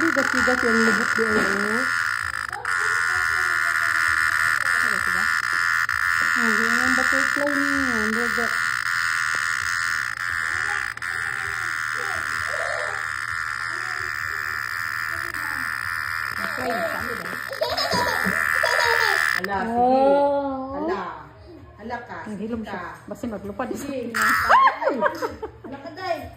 Tigas-tigas yang lubuk dia. Ada tiga. Yang butterfly ni, dia Ala, sige. Ala. Ala ka. Hilom siya. Basta maglupa. Sige. Ala ka, day.